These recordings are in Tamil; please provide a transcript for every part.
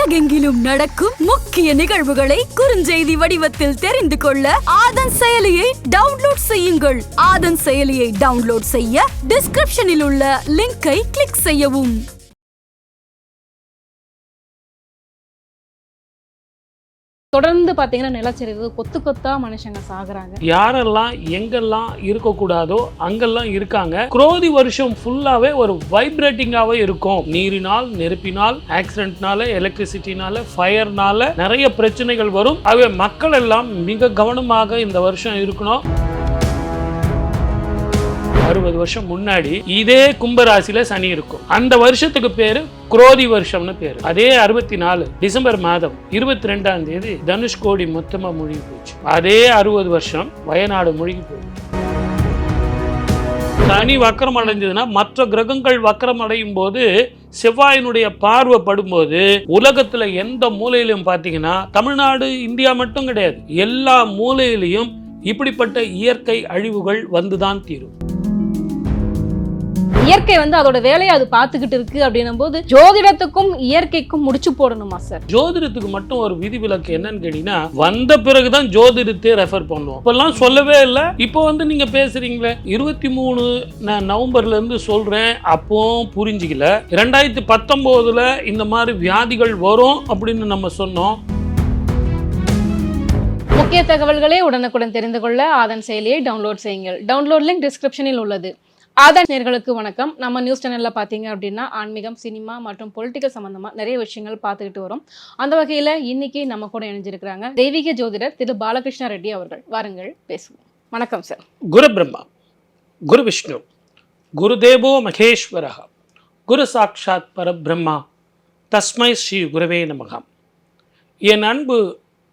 உலகெங்கிலும் நடக்கும் முக்கிய நிகழ்வுகளை குறுஞ்செய்தி வடிவத்தில் தெரிந்து கொள்ள ஆதன் செயலியை டவுன்லோட் செய்யுங்கள். ஆதன் செயலியை டவுன்லோட் செய்ய டிஸ்கிரிப்ஷனில் உள்ள லிங்கை கிளிக் செய்யவும். தொடர்ந்து பாத்தீங்கன்னா நிலச்சரிவு கொத்து கொத்தா மனுஷங்க சாகுறாங்க. யாரெல்லாம் எங்கெல்லாம் இருக்கக்கூடாதோ அங்கெல்லாம் இருக்காங்க. குரோதி வருஷம் ஃபுல்லாவே ஒரு வைப்ரேட்டிங்காவே இருக்கும். நீரினால், நெருப்பினால், ஆக்சிடென்ட்னால, எலக்ட்ரிசிட்டினால, ஃபயர்னால நிறைய பிரச்சனைகள் வரும். ஆகவே மக்கள் எல்லாம் மிக கவனமாக இந்த வருஷம் இருக்கணும். 60 வருஷம் முன்னாடி இதே கும்பராசியில சனி இருக்கும். அந்த வருஷத்துக்கு பேரு குரோதி வருஷம்னு பேரு. அதே 64 டிசம்பர் மாதம் 22ஆம் தேதி தனுஷ்கோடி மொத்தமா மூழ்கி போச்சு. அதே 60 வருஷம் வயநாடு மூழ்கி போகுது. சனி வக்கரம் அடைஞ்சதுன்னா மற்ற கிரகங்கள் வக்கரம் அடையும் போது செவ்வாயினுடைய பார்வை படும்போது உலகத்துல எந்த மூலையிலும் பாத்தீங்கன்னா தமிழ்நாடு இந்தியா மட்டும் கிடையாது, எல்லா மூலையிலையும் இப்படிப்பட்ட இயற்கை அழிவுகள் வந்துதான் தீரும். இயற்கை அதோட வேலையை அது பார்த்துக்கிட்டு இருக்கு அப்படின்னும் போது ஜோதிடத்துக்கும் இயற்கைக்கும் முடிச்சு போடணுமா சார்? ஜோதிடத்துக்கு மட்டும் ஒரு விதிவிலக்கு என்னன்னு கேட்டீங்கன்னா வந்த பிறகுதான் ஜோதிடத்தை ரெஃபர் பண்ணுவோம். இப்பெல்லாம் சொல்லவே இல்லை. இப்போ நீங்க பேசுறீங்களே 23 நவம்பர்ல இருந்து சொல்றேன், அப்போ புரிஞ்சுக்கல. 2019 இந்த மாதிரி வியாதிகள் வரும் அப்படின்னு நம்ம சொன்னோம். முக்கிய தகவல்களை உடனுக்குடன் தெரிந்து கொள்ள ஆதன் செயலியை டவுன்லோட் செய்யுங்கள். டவுன்லோட் லிங்க் டிஸ்கிரிப்ஷனில் உள்ளது. ஆதன் நேயர்களுக்கு வணக்கம். நம்ம நியூஸ் சேனலில் பார்த்தீங்க அப்படின்னா ஆன்மீகம், சினிமா மற்றும் பொலிட்டிக்கல் சம்பந்தமாக நிறைய விஷயங்கள் பார்த்துக்கிட்டு வரோம். அந்த வகையில் இன்னைக்கு நம்ம கூட இணைஞ்சிருக்கிறாங்க தெய்வீக ஜோதிடர் திரு பாலகிருஷ்ண ரெட்டி அவர்கள். வாருங்கள் பேசுவோம். வணக்கம் சார். குரு பிரம்மா, குரு விஷ்ணு, குரு தேவோ மகேஸ்வர, குரு சாட்சாத் பரபிரம்மா, தஸ்மை ஸ்ரீ குருவே நமகம். என் அன்பு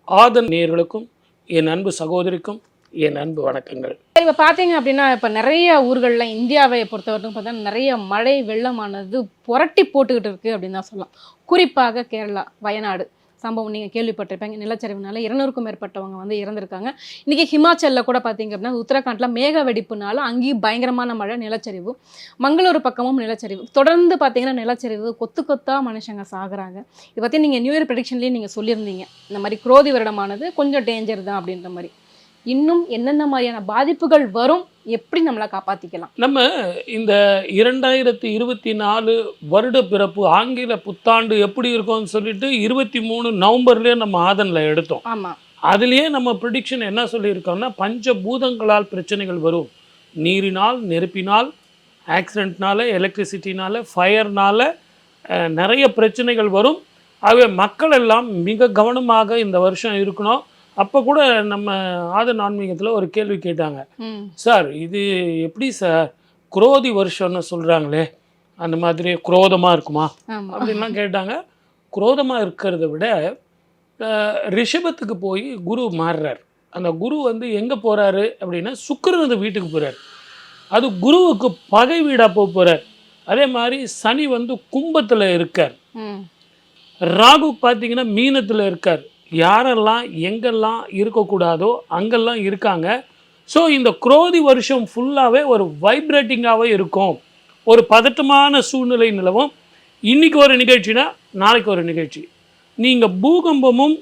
ஆதன் நேயர்களுக்கும் என் அன்பு சகோதரிக்கும் என் அன்பு வணக்கங்கள். இப்போ பார்த்தீங்க அப்படின்னா இப்போ நிறைய ஊர்களில் இந்தியாவை பொறுத்தவரைக்கும் பார்த்தா நிறைய மழை வெள்ளமானது புரட்டி போட்டுக்கிட்டு இருக்குது அப்படின்னு தான் சொல்லலாம். குறிப்பாக கேரளா, வயநாடு சம்பவம் நீங்கள் கேள்விப்பட்டிருப்பீங்க. நிலச்சரிவுனால 200க்கும் மேற்பட்டவங்க இறந்துருக்காங்க. இன்றைக்கி ஹிமாச்சலில் கூட பார்த்தீங்க அப்படின்னா உத்தரகாண்டில் மேக வெடிப்புனால அங்கேயும் பயங்கரமான மழை, நிலச்சரிவு. மங்களூர் பக்கமும் நிலச்சரிவு. தொடர்ந்து பார்த்தீங்கன்னா நிலச்சரிவு கொத்து கொத்தா மனுஷங்க சாகுறாங்க. இதை பற்றி நீங்கள் நியூ இயர் ப்ரெடிக்ஷன்லேயே நீங்கள் சொல்லியிருந்தீங்க, இந்த மாதிரி குரோதி வருடமானது கொஞ்சம் டேஞ்சர் தான் அப்படின்ற மாதிரி. இன்னும் என்னென்ன மாதிரியான பாதிப்புகள் வரும், எப்படி நம்மளை காப்பாற்றிக்கலாம்? நம்ம இந்த 2024 வருட பிறப்பு ஆங்கில புத்தாண்டு எப்படி இருக்கும்னு சொல்லிட்டு 23 நவம்பர்லேயே நம்ம ஆதனில் எடுத்தோம். ஆமாம். அதுலேயே நம்ம ப்ரிடிக்ஷன் என்ன சொல்லியிருக்கோம்னா பஞ்சபூதங்களால் பிரச்சனைகள் வரும். நீரினால், நெருப்பினால், ஆக்சிடென்ட்னால, எலக்ட்ரிசிட்டினால, ஃபயர்னால நிறைய பிரச்சனைகள் வரும். ஆகவே மக்கள் எல்லாம் மிக கவனமாக இந்த வருஷம் இருக்கணும். அப்போ கூட நம்ம ஆதன் ஆன்மீகத்தில் ஒரு கேள்வி கேட்டாங்க, சார் இது எப்படி சார் குரோதி வருஷம்னு சொல்கிறாங்களே, அந்த மாதிரி குரோதமாக இருக்குமா அப்படின்லாம் கேட்டாங்க. குரோதமாக இருக்கிறத விட ரிஷபத்துக்கு போய் குரு மாறுறார். அந்த குரு எங்கே போகிறாரு அப்படின்னா சுக்கிரனது வீட்டுக்கு போகிறார். அது குருவுக்கு பகை வீடாக போகிறார். அதே மாதிரி சனி கும்பத்தில் இருக்கார். ராகு பார்த்தீங்கன்னா மீனத்தில் இருக்கார். யாரெல்லாம் எங்கெல்லாம் இருக்கக்கூடாதோ அங்கெல்லாம் இருக்காங்க. ஸோ இந்த குரோதி வருஷம் ஃபுல்லாகவே ஒரு வைப்ரேட்டிங்காகவே இருக்கும். ஒரு பதட்டமான சூழ்நிலை நிலவும். இன்றைக்கி ஒரு நிகழ்ச்சினா நாளைக்கு ஒரு நிகழ்ச்சி. நீங்கள் பூகம்பமும்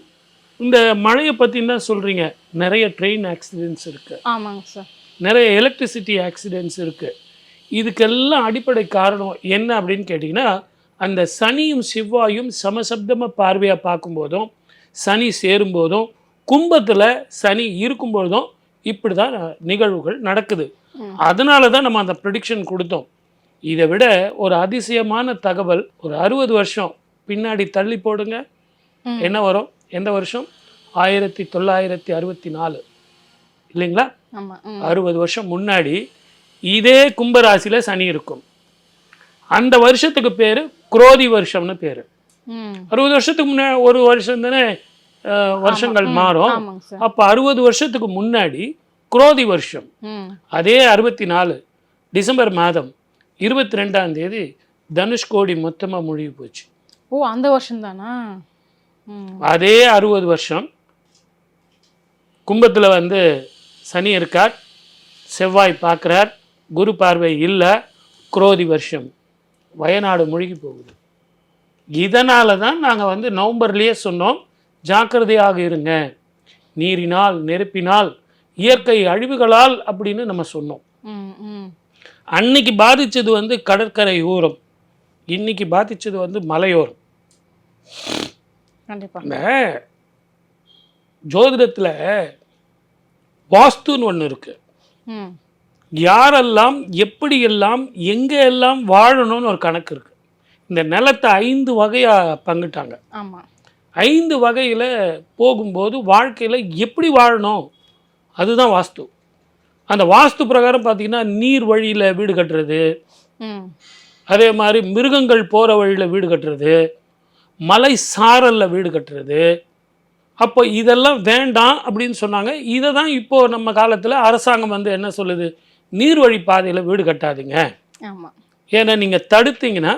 இந்த மழையை பற்றி தான் சொல்கிறீங்க. நிறைய ட்ரெயின் ஆக்சிடென்ட்ஸ் இருக்குது. ஆமாங்க சார். நிறைய எலக்ட்ரிசிட்டி ஆக்சிடென்ட்ஸ் இருக்குது. இதுக்கெல்லாம் அடிப்படை காரணம் என்ன அப்படின்னு கேட்டிங்கன்னா அந்த சனியும் செவ்வாயும் சமசப்தமாக பார்வையாக பார்க்கும்போதும், சனி சேரும்போதும், கும்பத்தில் சனி இருக்கும்போதும் இப்படி தான் நிகழ்வுகள் நடக்குது. அதனால தான் நம்ம அந்த ப்ரெடிக்ஷன் கொடுத்தோம். இதை விட ஒரு அதிசயமான தகவல், ஒரு 60 வருஷம் பின்னாடி தள்ளி போடுங்க, என்ன வரும்? எந்த வருஷம்? 1964 இல்லைங்களா? 60 வருஷம் முன்னாடி இதே கும்பராசியில் சனி இருக்கும். அந்த வருஷத்துக்கு பேர் குரோதி வருஷம்னு பேர். 60 வருஷத்துக்கு முன்னாடி ஒரு வருஷம் தானே வருஷங்கள் மாறும். அப்போ 60 வருஷத்துக்கு முன்னாடி குரோதி வருஷம். அதே 64 டிசம்பர் மாதம் 22ஆம் தேதி தனுஷ்கோடி மொத்தமாக மூழ்கி போச்சு. ஓ, அந்த வருஷம் தானா? அதே 60 வருஷம் கும்பத்தில் சனி இருக்கார், செவ்வாய் பார்க்குறார், குரு பார்வை இல்லை, குரோதி வருஷம் வயநாடு மூழ்கி போகுது. இதனால தான் நாங்கள் வந்து நவம்பர்லேயே சொன்னோம், ஜாக்கிரதையாக இருங்க, நீரினால் நெருப்பினால் இயற்கை அழிவுகளால் அப்படின்னு நம்ம சொன்னோம். அன்னைக்கு பாதித்தது வந்து கடற்கரை ஓரம், இன்னைக்கு பாதித்தது வந்து மலையோரம். இந்த ஜோதிடத்தில் வாஸ்துன்னு ஒன்று இருக்கு. யாரெல்லாம் எப்படியெல்லாம் எங்கே எல்லாம் வாழணும்னு ஒரு கணக்கு இருக்கு. இந்த நிலத்தை 5 வகையாக பங்கிட்டாங்க. 5 வகையில் போகும்போது வாழ்க்கையில் எப்படி வாழணும் அதுதான் வாஸ்து. அந்த வாஸ்து பிரகாரம் பார்த்தீங்கன்னா நீர் வழியில் வீடு கட்டுறது, அதே மாதிரி மிருகங்கள் போகிற வழியில் வீடு கட்டுறது, மலை சாரலில் வீடு கட்டுறது. அப்போ இதெல்லாம் வேண்டாம் அப்படின்னு சொன்னாங்க. இதை தான் இப்போது நம்ம காலத்தில் அரசாங்கம் வந்து என்ன சொல்லுது, நீர்வழி பாதையில் வீடு கட்டாதீங்க, ஏன்னா நீங்கள் தடுத்தீங்கன்னா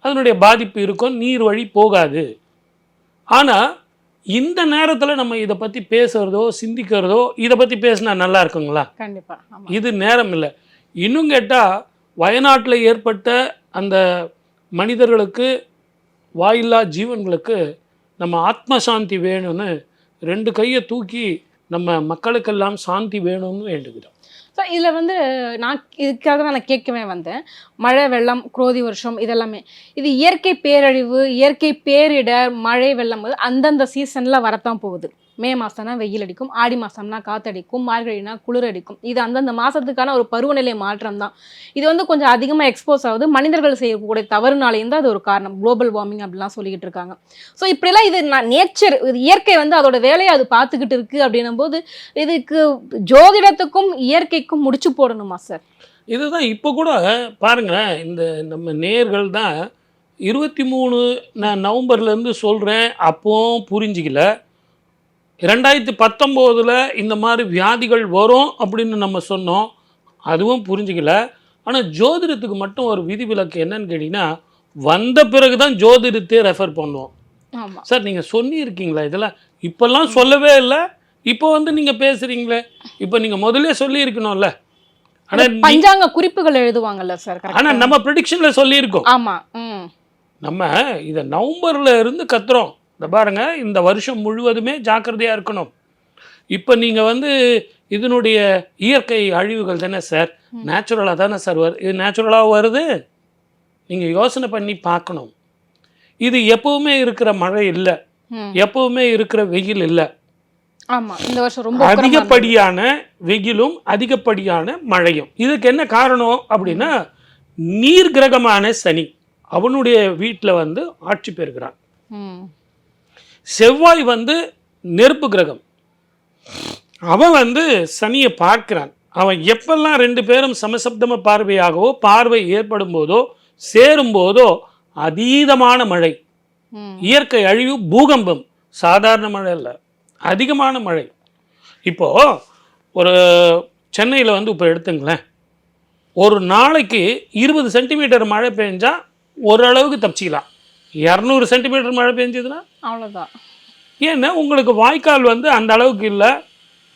அதனுடைய பாதிப்பு இருக்கும், நீர் வழி போகாது. ஆனால் இந்த நேரத்தில் நம்ம இதை பற்றி பேசுகிறதோ சிந்திக்கிறதோ, இதை பற்றி பேசினா நல்லா இருக்குங்களா? கண்டிப்பாக இது நேரம் இல்லை. இன்னும் கேட்டால் வயநாட்டில் ஏற்பட்ட அந்த மனிதர்களுக்கு, வாயில்லா ஜீவன்களுக்கு நம்ம ஆத்ம சாந்தி வேணும்னு 2 கையை தூக்கி நம்ம மக்களுக்கெல்லாம் சாந்தி வேணும்னு வேண்டுகிறோம். ஸோ இதில் வந்து நான் இதுக்காக தான் நான் கேட்கவே வந்தேன். மழை, வெள்ளம், குரோதி வருஷம் இதெல்லாமே இது இயற்கை பேரழிவு, இயற்கை பேரிடர், மழை, வெள்ளம் அந்தந்த சீசனில் வரத்தான் போகுது. மே மாதம்னா வெயில் அடிக்கும், ஆடி மாதம்னா காற்றடிக்கும், மார்கழினா குளிர் அடிக்கும். இது அந்தந்த மாதத்துக்கான ஒரு பருவநிலை மாற்றம் தான். இது வந்து கொஞ்சம் அதிகமாக எக்ஸ்போஸ் ஆகுது. மனிதர்கள் செய்யக்கூடிய தவறுனாலேயும் தான் அது ஒரு காரணம். குளோபல் வார்மிங் அப்படிலாம் சொல்லிக்கிட்டு இருக்காங்க. ஸோ இப்படிலாம் இது நேச்சர், இது இயற்கை வந்து அதோட வேலையை அது பார்த்துக்கிட்டு இருக்குது. அப்படின்னும் போது இதுக்கு ஜோதிடத்துக்கும் இயற்கைக்கும் முடிச்சு போடணுமா சார்? இதுதான் இப்போ கூட பாருங்களேன், இந்த நம்ம நேர்கள் தான் 23 நான் நவம்பர்லேருந்து சொல்கிறேன், அப்போவும் புரிஞ்சிக்கல. 2019 இந்த மாதிரி வியாதிகள் வரும் அப்படின்னு நம்ம சொன்னோம், அதுவும் புரிஞ்சிக்கல. ஆனால் ஜோதிடத்துக்கு மட்டும் ஒரு விதிவிலக்கு என்னன்னு கேட்டிங்கன்னா, வந்த பிறகு தான் ஜோதிடத்தை ரெஃபர் பண்ணுவோம். சார் நீங்கள் சொல்லியிருக்கீங்களா இதெல்லாம்? இப்போல்லாம் சொல்லவே இல்லை, இப்போ வந்து நீங்கள் பேசுகிறீங்களே, இப்போ நீங்கள் முதல்ல சொல்லியிருக்கணும்ல. ஆனால் பஞ்சாங்க குறிப்புகள் எழுதுவாங்கல்ல சார். ஆனால் நம்ம ப்ரெடிக்ஷனில் சொல்லியிருக்கோம். ஆமாம், நம்ம இதை நவம்பரில் இருந்து கத்துறோம், இந்த பாருங்க இந்த வருஷம் முழுவதுமே ஜாக்கிரதையாக இருக்கணும். இப்போ நீங்கள் வந்து இதனுடைய இயற்கை அழிவுகள் தானே சார், நேச்சுரலாக தானே சார் இது நேச்சுரலாக வருது. நீங்கள் யோசனை பண்ணி பார்க்கணும். இது எப்பவுமே இருக்கிற மழை இல்லை, எப்பவுமே இருக்கிற வெயில் இல்லை. ஆமாம், இந்த வருஷம் ரொம்ப அதிகப்படியான வெயிலும் அதிகப்படியான மழையும். இதுக்கு என்ன காரணம் அப்படின்னா, நீர் கிரகமான சனி அவனுடைய வீட்டில் வந்து ஆட்சி பெறுகிறான். செவ்வாய் வந்து நெருப்பு கிரகம், அவன் வந்து சனியை பார்க்கிறான். அவன் எப்பெல்லாம் 2 பேரும் சமசப்தம பார்வையாகவோ, பார்வை ஏற்படும் போதோ சேரும் போதோ அதீதமான மழை, இயற்கை அழிவு, பூகம்பம். சாதாரண மழை இல்லை, அதிகமான மழை. இப்போது ஒரு சென்னையில் வந்து இப்போ எடுத்துங்களேன், ஒரு நாளைக்கு 20 சென்டிமீட்டர் மழை பெஞ்சால் ஓரளவுக்கு தப்பிச்சிக்கலாம். 200 சென்டிமீட்டர் மழை பெஞ்சதுன்னா அவ்வளோதான். ஏன்னா உங்களுக்கு வாய்க்கால் வந்து அந்த அளவுக்கு இல்லை,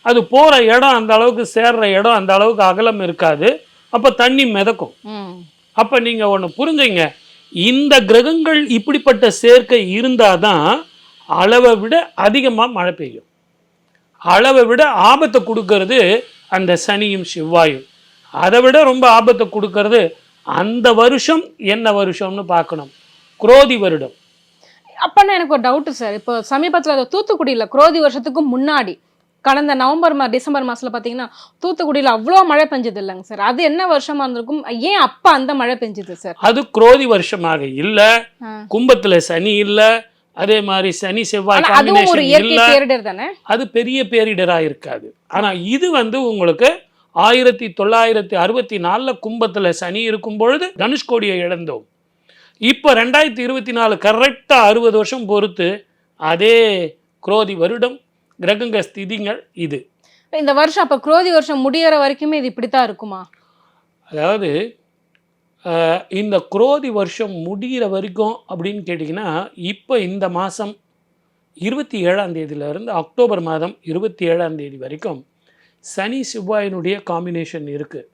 அது போகிற இடம் அந்த அளவுக்கு, சேர்ற இடம் அந்த அளவுக்கு அகலம் இருக்காது. அப்போ தண்ணி மிதக்கும். அப்போ நீங்கள் ஒன்று புரிஞ்சுங்க, இந்த கிரகங்கள் இப்படிப்பட்ட சேர்க்கை இருந்தால் தான் அளவை விட அதிகமாக மழை பெய்யும். அளவை விட ஆபத்தை கொடுக்கறது அந்த சனியும் செவ்வாயும். அதை விட ரொம்ப ஆபத்தை கொடுக்கறது அந்த வருஷம் என்ன வருஷம்னு பார்க்கணும், குரோதி வருடம். அப்போனா எனக்கு ஒரு டவுட்டு சார். இப்போ சமீபத்தில் தூத்துக்குடியில் குரோதி வருஷத்துக்கு முன்னாடி கடந்த நவம்பர் டிசம்பர் மாதத்தில் பார்த்தீங்கன்னா தூத்துக்குடியில் அவ்வளோ மழை பெஞ்சது இல்லைங்க சார். அது என்ன வருஷமாக இருந்திருக்கும்? ஏன் அப்போ அந்த மழை பெஞ்சது சார்? அது குரோதி வருஷமாக இல்லை, கும்பத்தில் சனி இல்லை, அதே மாதிரி சனி செவ்வாய் காம்பினேஷன் இல்லை, அது பெரிய பேரிடராக இருக்காது. ஆனால் இது வந்து உங்களுக்கு 1964 கும்பத்தில் சனி இருக்கும் பொழுது தனுஷ்கோடியை இழந்தோம். இப்போ 2024 கரெக்டாக 60 வருஷம் பொறுத்து அதே குரோதி வருடம், கிரகங்க ஸ்திதிகள் இது. இந்த வருஷம் அப்போ குரோதி வருஷம் முடிகிற வரைக்குமே இது இப்படித்தான் இருக்குமா? அதாவது இந்த குரோதி வருஷம் முடிகிற வரைக்கும் அப்படின்னு கேட்டிங்கன்னா, இப்போ இந்த மாதம் 27ஆம் தேதியிலிருந்து அக்டோபர் மாதம் 27ஆம் தேதி வரைக்கும் சனி செவ்வாயினுடைய காம்பினேஷன் இருக்குது.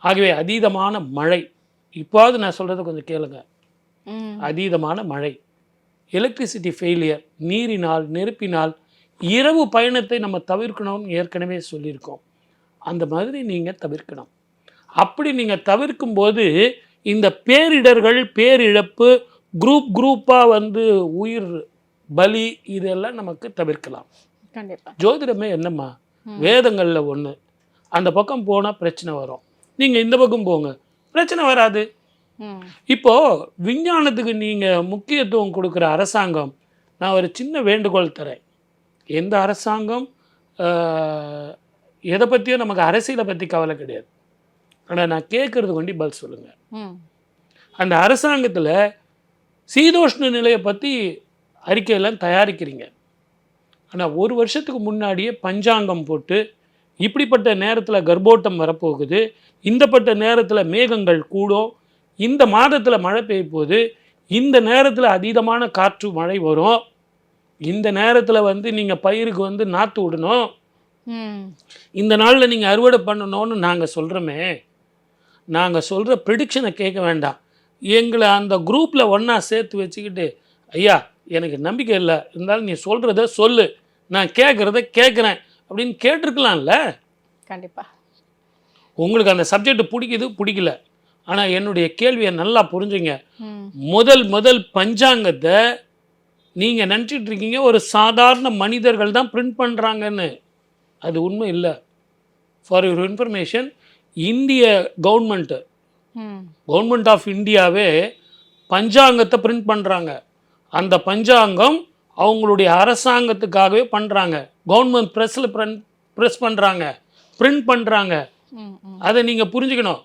ஆகவே அதீதமான மழை. இப்போது நான் சொல்கிறத கொஞ்சம் கேளுங்க. அதீதமான மழை, எலக்ட்ரிசிட்டி ஃபெயிலியர், நீரினால் நெருப்பினால் இரவு பயணத்தை நம்ம தவிர்க்கணும்னு ஏற்கனவே சொல்லியிருக்கோம். அந்த மாதிரி நீங்கள் தவிர்க்கணும். அப்படி நீங்கள் தவிர்க்கும் போது இந்த பேரிடர்கள், பேரிழப்பு, குரூப்பாக வந்து உயிர் பலி, இதெல்லாம் நமக்கு தவிர்க்கலாம். கண்டிப்பாக. ஜோதிடமே என்னம்மா, வேதங்களில் ஒன்று. அந்த பக்கம் போனால் பிரச்சனை வரும், நீங்கள் இந்த பக்கம் போங்க, பிரச்சனை வராது. இப்போது விஞ்ஞானத்துக்கு நீங்கள் முக்கியத்துவம் கொடுக்குற அரசாங்கம், நான் ஒரு சின்ன வேண்டுகோள் தரேன். எந்த அரசாங்கம் எதை பற்றியோ நமக்கு அரசியலை பற்றி கவலை கிடையாது. ஆனால் நான் கேட்குறது கொண்டு பதில் சொல்லுங்கள். அந்த அரசாங்கத்தில் சீதோஷ்ண நிலையை பற்றி அறிக்கையெல்லாம் தயாரிக்கிறீங்க. ஆனால் ஒரு வருஷத்துக்கு முன்னாடியே பஞ்சாங்கம் போட்டு இப்படிப்பட்ட நேரத்தில் கர்ப்போட்டம் வரப்போகுது, இந்தப்பட்ட நேரத்தில் மேகங்கள் கூடும், இந்த மாதத்தில் மழை பெய்ய போகுது, இந்த நேரத்தில் அதீதமான காற்று மழை வரும், இந்த நேரத்தில் வந்து நீங்கள் பயிருக்கு வந்து நாற்று விடணும், இந்த நாளில் நீங்கள் அறுவடை பண்ணணும்னு நாங்கள் சொல்கிறோமே. நாங்கள் சொல்கிற ப்ரிடிக்ஷனை கேட்க வேண்டாம். எங்களை அந்த குரூப்பில் ஒன்றா சேர்த்து வச்சுக்கிட்டு, ஐயா எனக்கு நம்பிக்கை இல்லை, இருந்தாலும் நீ சொல்கிறத சொல்லு, நான் கேட்குறத கேட்குறேன் அப்படின்னு கேட்டிருக்கலாம்ல. கண்டிப்பாக. உங்களுக்கு அந்த சப்ஜெக்ட் பிடிக்கல. ஆனால் என்னுடைய கேள்வியை நல்லா புரிஞ்சுங்க. முதல் பஞ்சாங்கத்தை நீங்கள் நினச்சிட்டு இருக்கீங்க ஒரு சாதாரண மனிதர்கள் தான் பிரிண்ட் பண்ணுறாங்கன்னு. அது உண்மை இல்லை. ஃபார் யுவர் இன்ஃபர்மேஷன், இந்திய கவர்மெண்ட் ஆஃப் இந்தியாவே பஞ்சாங்கத்தை பிரிண்ட் பண்ணுறாங்க. அந்த பஞ்சாங்கம் அவங்களுடைய அரசாங்கத்துக்காகவே பண்ணுறாங்க. கவர்மெண்ட் ப்ரெஸ் பண்ணுறாங்க, பிரிண்ட் பண்ணுறாங்க. அதை நீங்கள் புரிஞ்சுக்கணும்.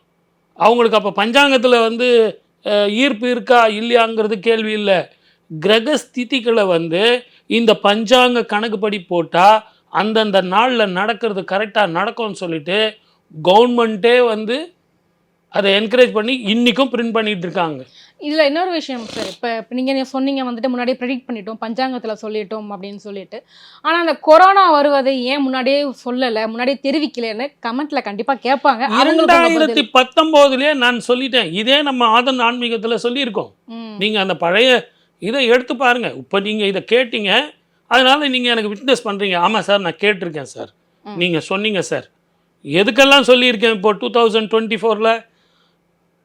அவங்களுக்கு அப்போ பஞ்சாங்கத்தில் வந்து ஈர்ப்பு இருக்கா இல்லையாங்கிறது கேள்வி இல்லை. கிரகஸ்திதிகளை வந்து இந்த பஞ்சாங்க கணக்குப்படி போட்டால் அந்தந்த நாளில் நடக்கிறது கரெக்டாக நடக்கும்னு சொல்லிட்டு கவர்மெண்ட்டே வந்து அதை என்கரேஜ் பண்ணி இன்றைக்கும் பிரிண்ட் பண்ணிகிட்டு இருக்காங்க. இதில் இன்னொரு விஷயம் சார், இப்போ நீங்கள் சொன்னீங்க வந்துட்டு முன்னாடியே ப்ரெடிக்ட் பண்ணிட்டோம், பஞ்சாங்கத்தில் சொல்லிட்டோம் அப்படின்னு சொல்லிட்டு, ஆனால் அந்த கொரோனா வருவதை ஏன் முன்னாடியே சொல்லலை, முன்னாடியே தெரிவிக்கலன்னு கமெண்ட்டில் கண்டிப்பாக கேட்பாங்க. 2019 நான் சொல்லிட்டேன். இதே நம்ம ஆதன் ஆன்மீகத்தில் சொல்லியிருக்கோம். நீங்கள் அந்த பழைய இதை எடுத்து பாருங்கள். இப்போ நீங்கள் இதை கேட்டீங்க, அதனால் நீங்கள் எனக்கு விட்னஸ் பண்ணுறீங்க. ஆமாம் சார், நான் கேட்டிருக்கேன் சார், நீங்கள் சொன்னீங்க சார். எதுக்கெல்லாம் சொல்லியிருக்கேன். இப்போ 2024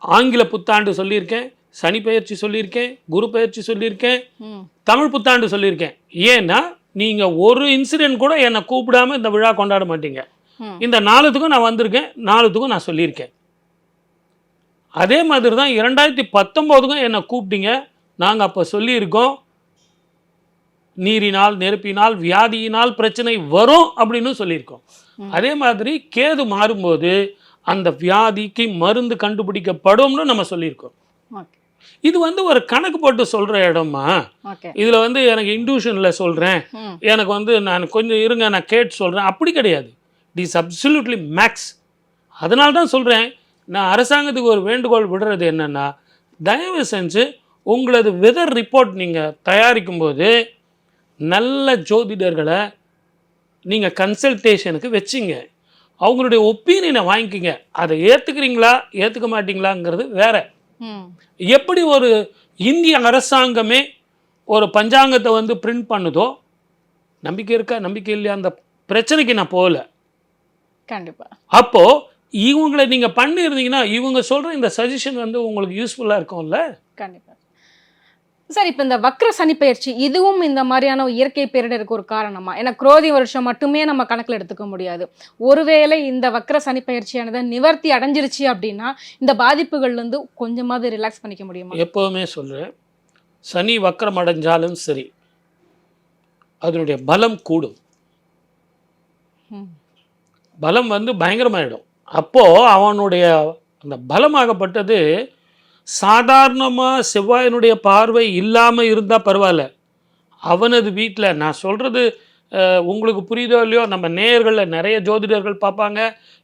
ஆங்கில புத்தாண்டு சொல்லியிருக்கேன், சனி பயிற்சி சொல்லியிருக்கேன், குரு பயிற்சி சொல்லியிருக்கேன், தமிழ் புத்தாண்டு சொல்லியிருக்கேன். ஏன்னா நீங்கள் ஒரு இன்சிடென்ட் கூட என்னை கூப்பிடாமல் இந்த விழா கொண்டாட மாட்டீங்க. இந்த 4த்துக்கும் நான் வந்திருக்கேன், 4த்துக்கும் நான் சொல்லியிருக்கேன். அதே மாதிரி தான் 2019க்கும் என்னை கூப்பிட்டீங்க, நாங்கள் அப்போ சொல்லியிருக்கோம் நீரினால் நெருப்பினால் வியாதியினால் பிரச்சனை வரும் அப்படின்னு சொல்லியிருக்கோம். அதே மாதிரி கேது மாறும்போது அந்த வியாதிக்கு மருந்து கண்டுபிடிக்கப்படும்னு நம்ம சொல்லியிருக்கோம். இது வந்து ஒரு கணக்கு போட்டு சொல்கிற இடமா. இதில் வந்து எனக்கு இன்ட்யூஷனில் சொல்கிறேன், எனக்கு வந்து நான் கொஞ்சம் இருங்க நான் கேட்டு சொல்கிறேன், அப்படி கிடையாது. It is absolutely max. அதனால தான் சொல்கிறேன், நான் அரசாங்கத்துக்கு ஒரு வேண்டுகோள் விடுறது என்னென்னா, தயவு செஞ்சு உங்களது வெதர் ரிப்போர்ட் நீங்கள் தயாரிக்கும்போது நல்ல ஜோதிடர்களை நீங்கள் கன்சல்டேஷனுக்கு வச்சிங்க, அவங்களுடைய ஒப்பீனியனை வாங்கிக்கிங்க. அதை ஏற்றுக்கிறீங்களா ஏற்றுக்க மாட்டிங்களாங்கிறது வேற. எப்படி ஒரு இந்திய அரசாங்கமே ஒரு பஞ்சாங்கத்தை வந்து பிரிண்ட் பண்ணுதோ, நம்பிக்கை இருக்கா நம்பிக்கை இல்லையா அந்த பிரச்சனைக்கு நான் போகல. கண்டிப்பாக. அப்போது இவங்களை நீங்கள் பண்ணியிருந்தீங்கன்னா இவங்க சொல்கிற இந்த சஜஷன் வந்து உங்களுக்கு யூஸ்ஃபுல்லாக இருக்கும்ல. கண்டிப்பாக சார். இப்போ இந்த வக்ர சனி பயிற்சி இதுவும் இந்த மாதிரியான இயற்கை பேரிடருக்கு ஒரு காரணமா? ஏன்னா குரோதி வருஷம் மட்டுமே நம்ம கணக்கில் எடுத்துக்க முடியாது. ஒருவேளை இந்த வக்ர சனி பயிற்சியானதை நிவர்த்தி அடைஞ்சிருச்சு அப்படின்னா இந்த பாதிப்புகள்லேருந்து கொஞ்சமாவது ரிலாக்ஸ் பண்ணிக்க முடியுமா? எப்போவுமே சொல்கிறேன், சனி வக்ரம் அடைஞ்சாலும் சரி அதனுடைய பலம் கூடும். பலம் வந்து பயங்கரமாயிடும். அப்போது அவனுடைய அந்த பலமாகப்பட்டது சாதாரணமாக செவ்வாயினுடைய பார்வை இல்லாமல் இருந்தால் பரவாயில்ல, அவனது வீட்டில் நான் சொல்கிறது உங்களுக்கு புரியுதோ இல்லையோ, நம்ம நேயர்களில் நிறைய ஜோதிடர்கள் பார்ப்பாங்க,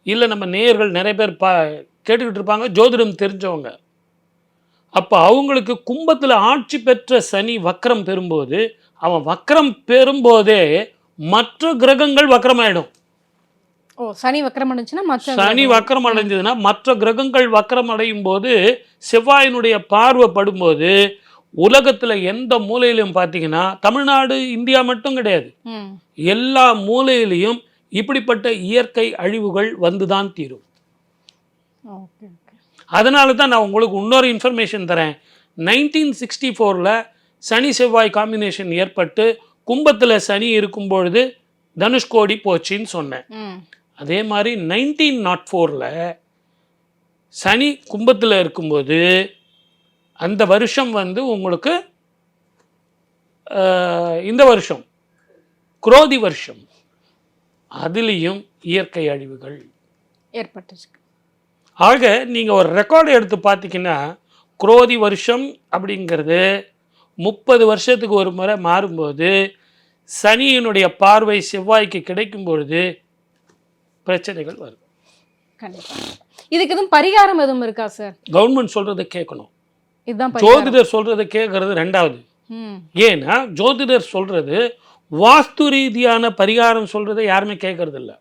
இல்லை நம்ம நேயர்கள் நிறைய பேர் கேட்டுக்கிட்டு இருப்பாங்க ஜோதிடம் தெரிஞ்சவங்க. அப்போ அவங்களுக்கு கும்பத்தில் ஆட்சி பெற்ற சனி வக்ரம் பெறும்போது, அவன் வக்ரம் பெறும்போதே மற்ற கிரகங்கள் வக்ரமாயிடும். ஓ, சனி வக்கரம் அடைஞ்சுன்னா மற்ற சனி வக்கரம் அடைஞ்சதுன்னா மற்ற கிரகங்கள் வக்கரம் அடையும் போது செவ்வாயினுடைய பார்வை படும்போது உலகத்துல எந்த மூலையிலும் பார்த்தீங்கன்னா, தமிழ்நாடு இந்தியா மட்டும் கிடையாது, ம். எல்லா மூலையிலையும் இப்படிப்பட்ட இயற்கை அழிவுகள் வந்துதான் தீரும். Okay okay. அதனால தான் நான் உங்களுக்கு இன்னொரு இன்ஃபர்மேஷன் தரேன். 1964 சனி செவ்வாய் காம்பினேஷன் ஏற்பட்டு கும்பத்தில் சனி இருக்கும் பொழுது தனுஷ்கோடி போச்சின்னு சொன்னேன். ம். அதே மாதிரி 1904 சனி கும்பத்தில் இருக்கும்போது அந்த வருஷம் வந்து உங்களுக்கு இந்த வருஷம் குரோதி வருஷம், அதுலேயும் இயற்கை அழிவுகள் ஏற்பட்டுச்சு. ஆக நீங்கள் ஒரு ரெக்கார்டு எடுத்து பார்த்தீங்கன்னா, குரோதி வருஷம் அப்படிங்கிறது 30 வருஷத்துக்கு ஒரு முறை மாறும்போது சனியினுடைய பார்வை செவ்வாய்க்கு கிடைக்கும் பொழுது பிரச்சனைகள் வரும். கண்டிப்பாக. இதுக்கு எதுவும் பரிகாரம் எதுவும் இருக்கா சார்? கவர்மெண்ட் சொல்கிறத கேட்கணும், இதுதான் ஜோதிடர் சொல்கிறத கேட்கறது ரெண்டாவது. ம். ஏன்னா ஜோதிடர் சொல்கிறது வாஸ்து ரீதியான பரிகாரம் சொல்கிறத யாருமே கேட்கறது இல்லை.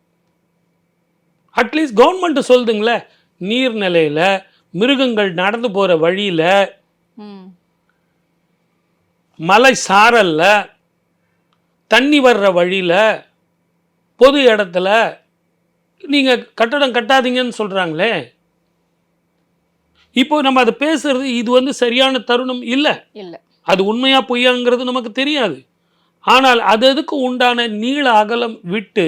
அட்லீஸ்ட் கவர்மெண்ட் சொல்லுதுங்களே, நீர்நிலையில் மிருகங்கள் நடந்து போகிற வழியில், ம். மலை சாரல்ல, தண்ணி வர்ற வழியில், பொது இடத்துல நீங்கள் கட்டடம் கட்டாதீங்கன்னு சொல்கிறாங்களே. இப்போ நம்ம அதை பேசுறது இது வந்து சரியான தருணம் இல்லை. இல்லை. அது உண்மையா பொய்யாங்கிறது நமக்கு தெரியாது. ஆனால் அது அதுக்கு உண்டான நீள அகலம் விட்டு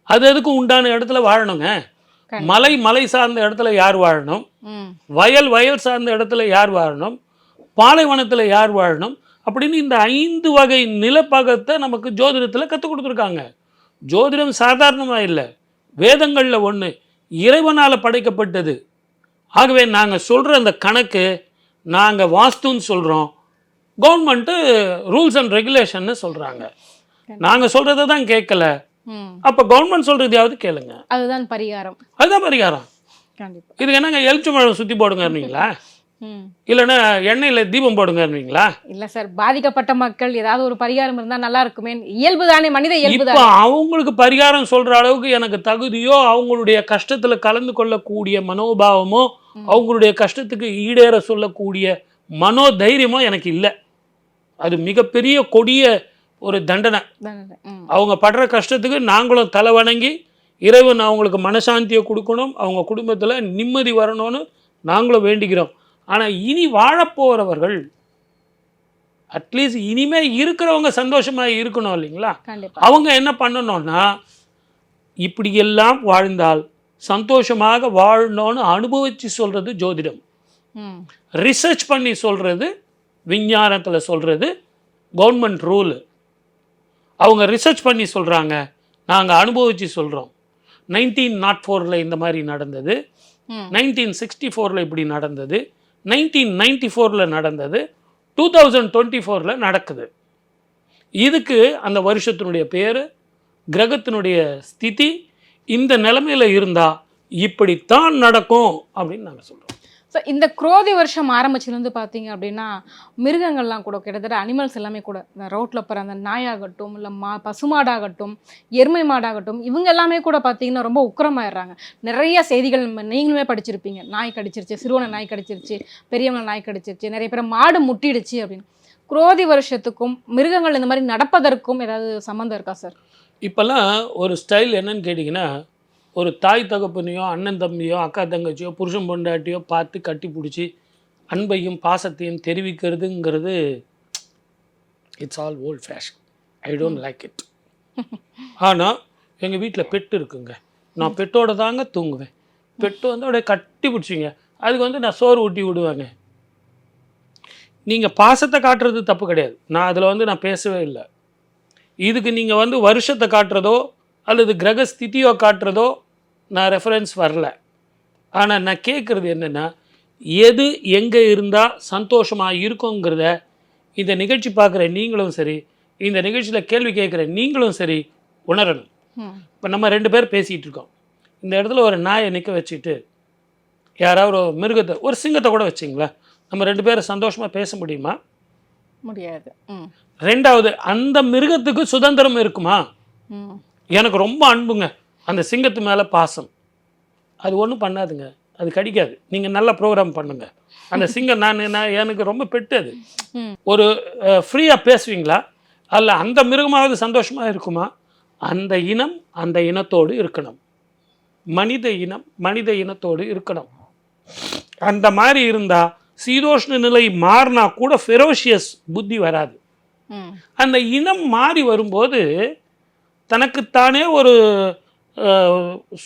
அது அதுக்கு உண்டான இடத்துல வாழணுங்க. மலை சார்ந்த இடத்துல யார் வாழணும், ம். வயல் சார்ந்த இடத்துல யார் வாழணும், பாலைவனத்தில் யார் வாழணும் அப்படின்னு இந்த 5 வகை நிலப்பகத்தை நமக்கு ஜோதிடத்தில் கற்றுக் கொடுத்துருக்காங்க. ஜோதிடம் சாதாரணமாக இல்லை, வேதங்களில் ஒன்று, இறைவனால் படைக்கப்பட்டது. ஆகவே நாங்கள் சொல்கிற அந்த கணக்கு நாங்கள் வாஸ்துன்னு சொல்கிறோம், கவர்மெண்ட்டு ரூல்ஸ் அண்ட் ரெகுலேஷன்னு சொல்கிறாங்க. நாங்கள் சொல்கிறத தான் கேட்கல, ம். அப்போ கவர்மெண்ட் சொல்கிறதையாவது கேளுங்க. அதுதான் பரிகாரம். அதுதான் பரிகாரம். கண்டிப்பாக. இதுக்கு என்னங்க எலுமிச்சம்பழம் சுற்றி போடுங்கன்னீங்களா, ம். இல்லைன்னா எண்ணெயில் தீபம் போடுங்கன்னீங்களா? இல்லை சார், பாதிக்கப்பட்ட மக்கள் ஏதாவது ஒரு பரிகாரம் இருந்தால் நல்லா இருக்குமே. இயல்பு தானே, மனித இயல்பு இப்போ தானே. அவங்களுக்கு பரிகாரம் சொல்கிற அளவுக்கு எனக்கு தகுதியோ அவங்களுடைய கஷ்டத்தில் கலந்து கொள்ளக்கூடிய மனோபாவமோ அவங்களுடைய கஷ்டத்துக்கு ஈடேற சொல்லக்கூடிய மனோதைரியமோ எனக்கு இல்லை. அது மிகப்பெரிய கொடிய ஒரு தண்டனை. ம். அவங்க படுற கஷ்டத்துக்கு நாங்களும் தலை வணங்கி இறைவன் அவங்களுக்கு மனசாந்தியை கொடுக்கணும், அவங்க குடும்பத்தில் நிம்மதி வரணும்னு நாங்களும் வேண்டிக்கிறோம். ஆனால் இனி வாழப்போகிறவர்கள் அட்லீஸ்ட் இனிமே இருக்கிறவங்க சந்தோஷமாக இருக்கணும் இல்லைங்களா? கண்டிப்பாக. அவங்க என்ன பண்ணணும்னா, இப்படியெல்லாம் வாழ்ந்தால் சந்தோஷமாக வாழணும்னு அனுபவித்து சொல்கிறது ஜோதிடம், ம். ரிசர்ச் பண்ணி சொல்கிறது விஞ்ஞானத்தில் சொல்கிறது கவர்மெண்ட் ரூலு. அவங்க ரிசர்ச் பண்ணி சொல்கிறாங்க, நாங்கள் அனுபவித்து சொல்கிறோம். 1904 இந்த மாதிரி நடந்தது, 1964 இப்படி நடந்தது, 1994 நடந்தது, 2024 நடக்குது. இதுக்கு அந்த வருஷத்தினுடைய பேர், கிரகத்தினுடைய ஸ்திதி இந்த நிலைமையில் இருந்தால் இப்படித்தான் நடக்கும் அப்படின்னு நாங்கள் சொல்கிறோம். ஸோ இந்த குரோதி வருஷம் ஆரம்பிச்சிருந்து பார்த்தீங்க அப்படின்னா மிருகங்கள்லாம் கூட கிட்டத்தட்ட அனிமல்ஸ் எல்லாமே கூட இந்த ரோட்டில் போகிற அந்த நாயாகட்டும், இல்லை பசுமாடாகட்டும், எருமை மாடாகட்டும், இவங்க எல்லாமே கூட பார்த்தீங்கன்னா ரொம்ப உக்கிரமாயிடுறாங்க. நிறைய செய்திகள் நீங்களுமே படிச்சிருப்பீங்க. நாய் கடிச்சிருச்சு, சிறுவனை நாய் கடிச்சிருச்சு, பெரியவங்களை நாய் கடிச்சிருச்சு, நிறைய பேர் மாடு முட்டிடுச்சு அப்படின்னு. குரோதி வருஷத்துக்கும் மிருகங்கள் இந்த மாதிரி நடப்பதற்கும் ஏதாவது சம்மந்தம் இருக்கா சார்? இப்போல்லாம் ஒரு ஸ்டைல் என்னன்னு கேட்டிங்கன்னா, ஒரு தாய் தகப்பனையோ அண்ணன் தம்பியோ அக்கா தங்கச்சியோ புருஷன் பொண்டாட்டியோ பார்த்து கட்டி பிடிச்சி அன்பையும் பாசத்தையும் தெரிவிக்கிறதுங்கிறது it's all old fashion. I don't like it. ஆனால் எங்கள் வீட்டில் பெட்டு இருக்குங்க, நான் பெட்டோட தாங்க தூங்குவேன். பெட்டு வந்து அப்படியே கட்டி பிடிச்சிங்க, அதுக்கு வந்து நான் சோறு ஊட்டி விடுவேங்க. நீங்கள் பாசத்தை காட்டுறது தப்பு கிடையாது, நான் அதில் வந்து நான் பேசவே இல்லை. இதுக்கு நீங்கள் வந்து வருஷத்தை காட்டுறதோ அல்லது கிரகஸ்திதியோ காட்டுறதோ நான் ரெஃபரன்ஸ் வரல. ஆனால் நான் கேட்குறது என்னென்னா, எது எங்கே இருந்தால் சந்தோஷமாக இருக்குங்கிறத இந்த நிகழ்ச்சி பார்க்குற நீங்களும் சரி, இந்த நிகழ்ச்சியில் கேள்வி கேட்குற நீங்களும் சரி உணரணும். இப்போ நம்ம 2 பேர் பேசிகிட்டு இருக்கோம், இந்த இடத்துல ஒரு நாயை நிற்க வச்சுட்டு யாராவது ஒரு மிருகத்தை, ஒரு சிங்கத்தை கூட வச்சிங்களேன், நம்ம 2 பேரும் சந்தோஷமாக பேச முடியுமா? முடியாது. ரெண்டாவது, அந்த மிருகத்துக்கு சுதந்திரம் இருக்குமா? எனக்கு ரொம்ப அன்புங்க, அந்த சிங்கத்து மேலே பாசம். அது ஒன்றும் பண்ணாதுங்க, அது கடிக்காது. நீங்கள் நல்ல ப்ரோக்ராம் பண்ணுங்க. அந்த சிங்கம் நான் எனக்கு ரொம்ப பெட்டு அது. ஒரு ஃப்ரீயாக பேசுவீங்களா? அல்ல அந்த மிருகமாவது சந்தோஷமாக இருக்குமா? அந்த இனம் அந்த இனத்தோடு இருக்கணும். மனித இனத்தோடு இருக்கணும். அந்த மாதிரி இருந்தால் சீதோஷ்ண நிலை மாறினா கூட ஃபெரோஷியஸ் புத்தி வராது. அந்த இனம் மாறி வரும்போது தனக்குத்தானே ஒரு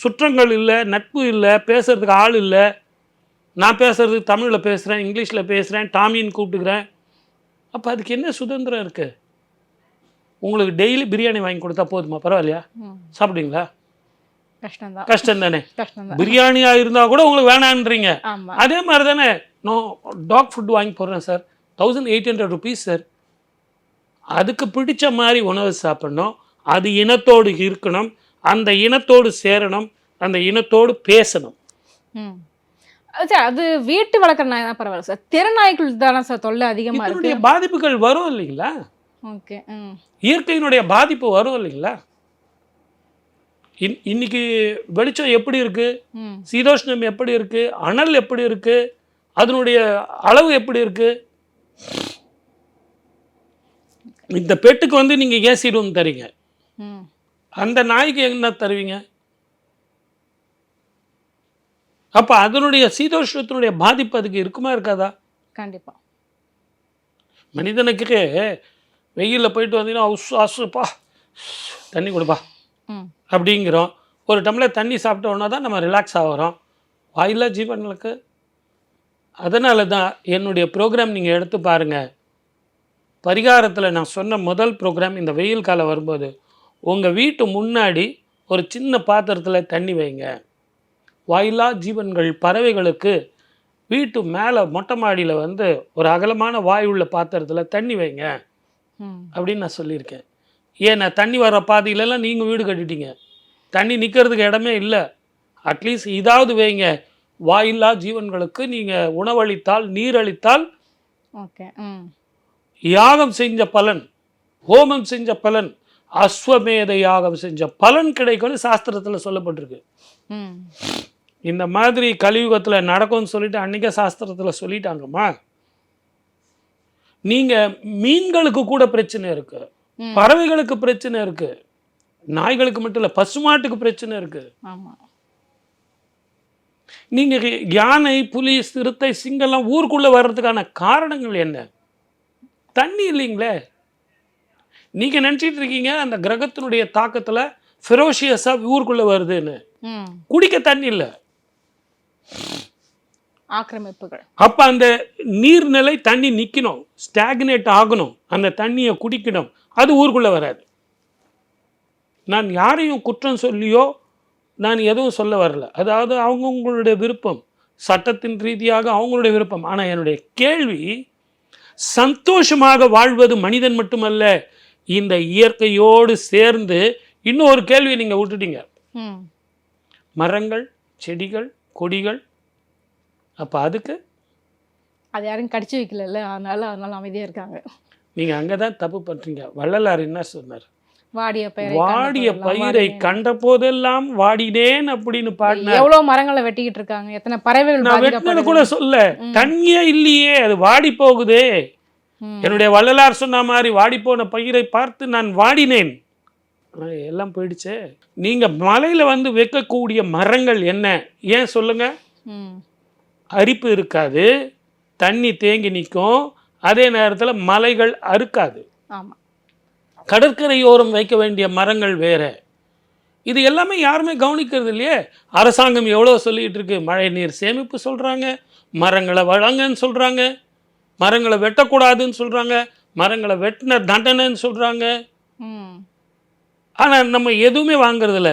சுற்றங்கள் இல்லை, நட்பு இல்லை, பேசுறதுக்கு ஆள் இல்லை. நான் பேசுறது தமிழில் பேசுகிறேன், இங்கிலீஷில் பேசுகிறேன், டாமின்னு கூப்பிட்டுக்கிறேன். அப்போ அதுக்கு என்ன சுதந்திரம் இருக்குது? உங்களுக்கு டெய்லி பிரியாணி வாங்கி கொடுத்தா போதுமா? பரவாயில்லையா? சாப்பிடுவீங்களா? கஷ்டம் தானே. பிரியாணியாக இருந்தால் கூட உங்களுக்கு வேணான்றீங்க. அதே மாதிரி தானே டாக் ஃபுட் வாங்கி போடுறேன் சார், 1800 rupees சார். அதுக்கு பிடிச்ச மாதிரி உணவு சாப்பிடணும், அது இனத்தோடு இருக்கணும், அந்த இனத்தோடு சேரணும், அந்த இனத்தோடு பேசணும். சார் அது வீட்டு வளர்க்குற நாய் தான் பரவாயில்ல சார். தெருநாய்க்குள் தானே சார் தொல்லை அதிகமாக இருக்கு. பாதிப்புகள் வரும் இல்லைங்களா? ஓகே. இயற்கையினுடைய பாதிப்பு வரும் இல்லைங்களா? இன்னைக்கு வெளிச்சம் எப்படி இருக்கு, சீதோஷ்ணம் எப்படி இருக்கு, அனல் எப்படி இருக்கு, அதனுடைய அளவு எப்படி இருக்கு. இந்த பெட்டுக்கு வந்து நீங்க ஏசி ரூம் தரீங்க, அந்த நாய்க்கு என்ன தருவீங்க? அப்ப அதனுடைய சீதோஷ்ணத்தினுடைய பாதிப்பு அதுக்கு இருக்குமா இருக்காதா? கண்டிப்பா. மனிதனுக்கு வெயிலில் போயிட்டு வந்தீங்கன்னா அசுப்பா தண்ணி கொடுப்பா அப்படிங்கிறோம். ஒரு டம்ளர் தண்ணி சாப்பிட்ட உடனே தான் நம்ம ரிலாக்ஸ் ஆகிறோம். வாயில்லா ஜீவன்களுக்கு. அதனால தான் என்னுடைய ப்ரோக்ராம் நீங்கள் எடுத்து பாருங்கள். பரிகாரத்தில் நான் சொன்ன முதல் ப்ரோக்ராம், இந்த வெயில் காலம் வரும்போது உங்கள் வீட்டு முன்னாடி ஒரு சின்ன பாத்திரத்தில் தண்ணி வைங்க. வாயில்லா ஜீவன்கள் பறவைகளுக்கு வீட்டு மேலே மொட்டை மாடியில் வந்து ஒரு அகலமான வாயுள்ள பாத்திரத்தில் தண்ணி வைங்க அப்படின்னு நான் சொல்லியிருக்கேன். ஏன்னா தண்ணி வர பாதையிலலாம் நீங்கள் வீடு கட்டிட்டீங்க, தண்ணி நிற்கிறதுக்கு இடமே இல்லை. அட்லீஸ்ட் இதாவது வைங்க. வாயில்லா ஜீவன்களுக்கு நீங்கள் உணவளித்தால், நீரளித்தால், யாகம் செஞ்ச பலன், ஹோமம் செஞ்ச பலன், அஸ்வமேத யாகம் செஞ்ச பலன் கிடைக்கும்னு சாஸ்திரத்தில் சொல்லப்பட்டிருக்கு. இந்த மாதிரி கலியுகத்தில் நடக்கும்னு சொல்லிட்டு அன்றைக்கே சாஸ்திரத்தில் சொல்லிட்டாங்கம்மா. நீங்கள் மீன்களுக்கு கூட பிரச்சனை இருக்கு, பறவைகளுக்கு பிரச்சனை இருக்கு, நாய்களுக்கு மட்டும் இல்லை, பசுமாட்டுக்கு பிரச்சனை இருக்கு. நீங்கள் யானை, புலி, சிறுத்தை, சிங்கம்லாம் ஊருக்குள்ளே வர்றதுக்கான காரணங்கள் என்ன? தண்ணி இல்லைங்களே. நீங்கள் நினச்சிட்டு இருக்கீங்க அந்த கிரகத்தினுடைய தாக்கத்தில் ஃபெரோஷியஸாக ஊருக்குள்ளே வருதுன்னு. குடிக்க தண்ணி இல்லை, ஆக்கிரமிப்புகள். அப்போ அந்த நீர்நிலை தண்ணி நிற்கணும், ஸ்டாக்னேட் ஆகணும், அந்த தண்ணியை குடிக்கணும். அது ஊருக்குள்ளே வராது. நான் யாரையும் குற்றம் சொல்லியோ நான் எதுவும் சொல்ல வரல. அதாவது அவங்கவுங்களுடைய விருப்பம், சட்டத்தின் ரீதியாக அவங்களுடைய விருப்பம். ஆனால் என்னுடைய கேள்வி, சந்தோஷமாக வாழ்வது மனிதன் மட்டுமல்ல, இந்த இயற்கையோடு சேர்ந்து இன்னொரு கேள்வியை நீங்கள் விட்டுட்டீங்க. மரங்கள், செடிகள், கொடிகள். அப்போ அதுக்கு அது யாரும் கடிச்சு வைக்கல, அதனால அமைதியாக இருக்காங்க. நீங்கள் அங்கே தான் தப்பு பண்ணுறீங்க. வள்ளலார் என்ன சொன்னார்? வாடிய பயிரை கண்ட போதெல்லாம் வாடினேன் அப்படின்னு பாடினார். எவ்வளவு மரங்களை வெட்டிக்கிட்டு இருக்காங்க, எத்தனை பறவைகள். நான் வெட்டினது கூட சொல்ல, தண்ணியே இல்லையே, அது வாடி போகுதே. என்னுடைய வள்ளலார் சொன்ன மாதிரி வாடி போன பயிரை பார்த்து நான் வாடினேன். எல்லாம் போயிடுச்சு. நீங்க மலையில வந்து வைக்கக்கூடிய மரங்கள் என்ன, ஏன் சொல்லுங்க? அரிப்பு இருக்காது, தண்ணி தேங்கி நிற்கும், அதே நேரத்தில் மலைகள் அறுக்காது. கடற்கரையோரம் வைக்க வேண்டிய மரங்கள் வேற. இது எல்லாமே யாருமே கவனிக்கிறது இல்லையே. அரசாங்கம் எவ்வளோ சொல்லிகிட்டு இருக்கு, மழை நீர் சேமிப்பு சொல்கிறாங்க, மரங்களை வழங்கன்னு சொல்கிறாங்க, மரங்களை வெட்டக்கூடாதுன்னு சொல்கிறாங்க, மரங்களை வெட்டின தண்டனைன்னு சொல்கிறாங்க. ஆனால் நம்ம எதுவுமே வாங்கிறதில்ல.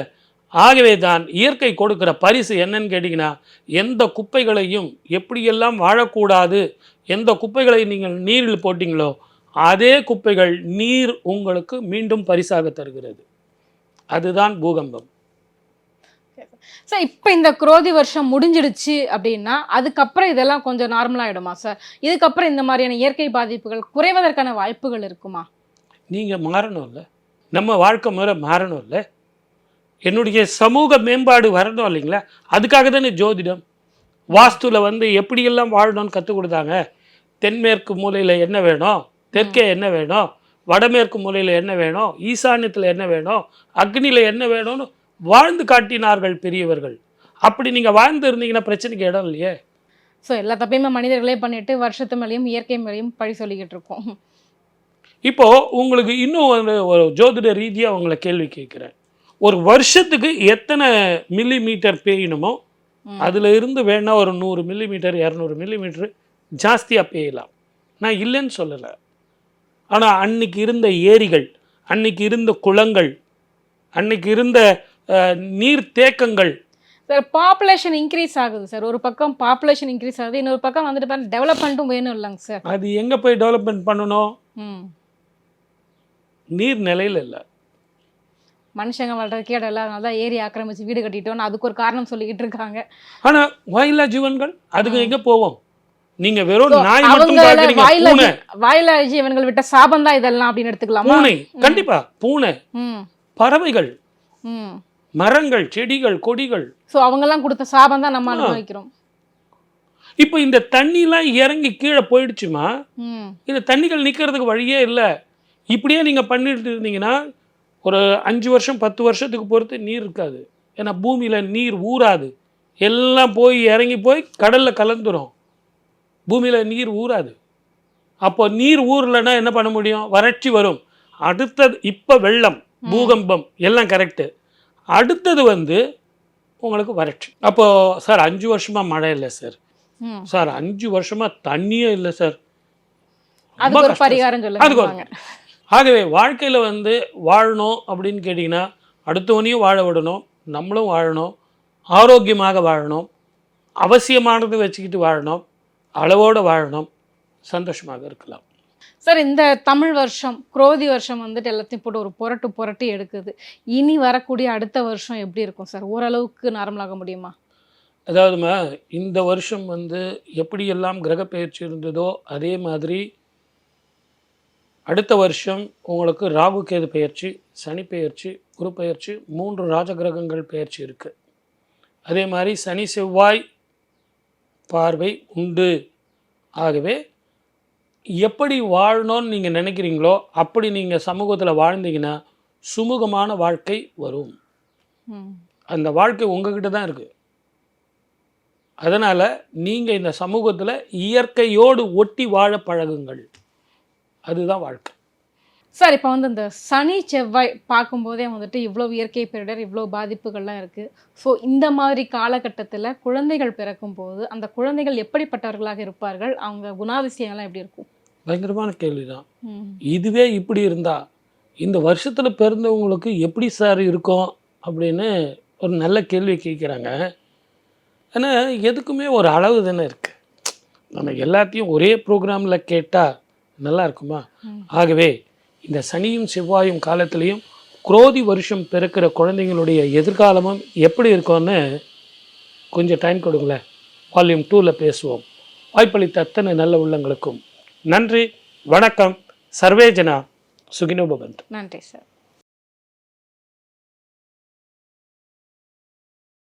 ஆகவே தான் இயற்கை கொடுக்குற பரிசு என்னன்னு கேட்டிங்கன்னா, எந்த குப்பைகளையும் எப்படியெல்லாம் வாழக்கூடாது, எந்த குப்பைகளை நீங்கள் நீரில் போட்டிங்களோ அதே குப்பைகள் நீர் உங்களுக்கு மீண்டும் பரிசாக தருகிறது. அதுதான் பூகம்பம். சார் இப்போ இந்த குரோதி வருஷம் முடிஞ்சிடுச்சு அப்படின்னா அதுக்கப்புறம் இதெல்லாம் கொஞ்சம் நார்மலாகிடுமா சார்? இதுக்கப்புறம் இந்த மாதிரியான இயற்கை பாதிப்புகள் குறைவதற்கான வாய்ப்புகள் இருக்குமா? நீங்கள் மாறணும் இல்லை, நம்ம வாழ்க்கை முறை மாறணும் இல்லை. என்னுடைய சமூக மேம்பாடு வரணும் இல்லைங்களா, அதுக்காக தானே ஜோதிடம். வாஸ்துவில் வந்து எப்படியெல்லாம் வாழணும்னு கற்றுக் கொடுத்தாங்க. தென்மேற்கு மூலையில் என்ன வேணும், தெற்கே என்ன வேணும், வடமேற்கு மூலையில் என்ன வேணும், ஈசான்யத்தில் என்ன வேணும், அக்னியில் என்ன வேணும்னு வாழ்ந்து காட்டினார்கள் பெரியவர்கள். அப்படி நீங்கள் வாழ்ந்து இருந்தீங்கன்னா பிரச்சனைக்கு இடம் இல்லையே. ஸோ எல்லா தப்பையுமே மனிதர்களே பண்ணிட்டு வருஷத்து மேலேயும் இயற்கை மேலேயும் பழி சொல்லிக்கிட்டு இருக்கோம். இப்போது உங்களுக்கு இன்னும் ஒரு ஜோதிட ரீதியாக உங்களை கேள்வி கேட்குறேன். ஒரு வருஷத்துக்கு எத்தனை மில்லிமீட்டர் பெய்யணுமோ அதில் இருந்து வேணால் ஒரு 100 மில்லிமீட்டர் 200 மில்லிமீட்டர் ஜாஸ்தியாக பெய்யலாம். நான் இல்லைன்னு சொல்லலை. ஆனால் அன்னைக்கு இருந்த ஏரிகள், அன்னைக்கு இருந்த குளங்கள், அன்னைக்கு இருந்த நீர் தேக்கங்கள். சார் பாப்புலேஷன் இன்க்ரீஸ் ஆகுது சார். ஒரு பக்கம் பாப்புலேஷன் இன்க்ரீஸ் ஆகுது, இன்னொரு பக்கம் வந்துட்டு பாருங்க டெவலப்மெண்ட்டும் வேணும் இல்லைங்க சார். அது எங்கே போய் டெவலப்மெண்ட் பண்ணணும்? நீர் நிலையில் இல்லை. மனுஷங்க வாழ்றது கேட இல்லை, அதனால தான் ஏரி ஆக்கிரமிச்சு வீடு கட்டிட்டோன்னு அதுக்கு ஒரு காரணம் சொல்லிக்கிட்டு இருக்காங்க. ஆனால் வாயிலா ஜீவன்கள் அதுக்கு எங்கே போவோம்? நீங்க வெறும் நாய் மட்டும் பார்க்கறீங்க. பூனை, வாயிலா ஜீவன்கள் விட்ட சாபம் தான் இதெல்லாம் அப்படின்னு எடுத்துக்கலாமா? பூனை கண்டிப்பா, பூனை, பறவைகள், மரங்கள், செடிகள், கொடிகள். ஸோ அவங்கெல்லாம் கொடுத்த சாபம் தான் நம்ம அனுபவிக்கிறோம். இப்போ இந்த தண்ணிலாம் இறங்கி கீழே போயிடுச்சுமா, இந்த தண்ணிகள் நிற்கிறதுக்கு வழியே இல்லை. இப்படியே நீங்கள் பண்ணிட்டு இருந்தீங்கன்னா ஒரு 5 வருஷம் 10 வருஷத்துக்கு பொறுத்து நீர் இருக்காது. ஏன்னா பூமியில் நீர் ஊறாது, எல்லாம் போய் இறங்கி போய் கடலில் கலந்துரும். பூமியில் நீர் ஊறாது. அப்போ நீர் ஊறலைன்னா என்ன பண்ண முடியும்? வறட்சி வரும். அடுத்தது இப்போ வெள்ளம், பூகம்பம் எல்லாம் கரெக்டு. அடுத்தது வந்து உங்களுக்கு வறட்சி. அப்போது சார் 5 வருஷமாக மழை இல்லை சார், சார் 5 வருஷமாக தண்ணியே இல்லை சார், அதுக்கு ஒரு பரிகாரம் சொல்லுங்க. ஆகவே வாழ்க்கையில் வந்து வாழணும் அப்படின்னு கேட்டிங்கன்னா அடுத்தவனையும் வாழ விடணும், நம்மளும் வாழணும், ஆரோக்கியமாக வாழணும், அவசியமானது வச்சுக்கிட்டு வாழணும், அளவோடு வாழணும், சந்தோஷமாக இருக்கலாம். சார் இந்த தமிழ் வருஷம் குரோதி வருஷம் வந்துட்டு எல்லாத்தையும் போட்டு ஒரு புரட்டு எடுக்குது. இனி வரக்கூடிய அடுத்த வருஷம் எப்படி இருக்கும் சார்? ஓரளவுக்கு நார்மலாக முடியுமா? அதாவதுமா, இந்த வருஷம் வந்து எப்படியெல்லாம் கிரக பெயர்ச்சி இருந்ததோ அதே மாதிரி அடுத்த வருஷம் உங்களுக்கு ராகு கேது பெயர்ச்சி, சனி பெயர்ச்சி, குரு பெயர்ச்சி, 3 ராஜகிரகங்கள் பெயர்ச்சி இருக்குது. அதே மாதிரி சனி செவ்வாய் பார்வை உண்டு. ஆகவே எப்படி வாழணும்னு நீங்கள் நினைக்கிறீங்களோ அப்படி நீங்கள் சமூகத்தில் வாழ்ந்தீங்கன்னா சுமூகமான வாழ்க்கை வரும். அந்த வாழ்க்கை உங்ககிட்ட தான் இருக்குது. அதனால் நீங்கள் இந்த சமூகத்தில் இயற்கையோடு ஒட்டி வாழ பழகுங்கள். அதுதான் வாழ்க்கை. சார் இப்போ வந்து இந்த சனி செவ்வாய் பார்க்கும்போதே வந்துட்டு இவ்வளோ இயற்கை பேரிடர், இவ்வளோ பாதிப்புகள்லாம் இருக்குது. ஸோ இந்த மாதிரி காலகட்டத்தில் குழந்தைகள் பிறக்கும் போது அந்த குழந்தைகள் எப்படிப்பட்டவர்களாக இருப்பார்கள்? அவங்க குணாதிசயங்கள்லாம் எப்படி இருக்கும்? பயங்கரமான கேள்வி தான். இதுவே இப்படி இருந்தால் இந்த வருஷத்தில் பிறந்தவங்களுக்கு எப்படி சார் இருக்கும் அப்படின்னு ஒரு நல்ல கேள்வி கேட்குறாங்க. ஆனால் எதுக்குமே ஒரு அளவு தானே இருக்குது. நம்ம எல்லாத்தையும் ஒரே ப்ரோக்ராமில் கேட்டால் நல்லா இருக்குமா? ஆகவே இந்த சனியும் செவ்வாயும் காலத்திலையும் குரோதி வருஷம் பிறக்கிற குழந்தைங்களுடைய எதிர்காலமும் எப்படி இருக்கும்னு கொஞ்சம் டைம் கொடுங்களேன். வால்யூம் 2ல் பேசுவோம். வாய்ப்பளித்த அத்தனை நல்ல உள்ளங்களுக்கும் நன்றி, வணக்கம். சர்வே ஜனா சுகினோ பவந்து. நன்றி சார்.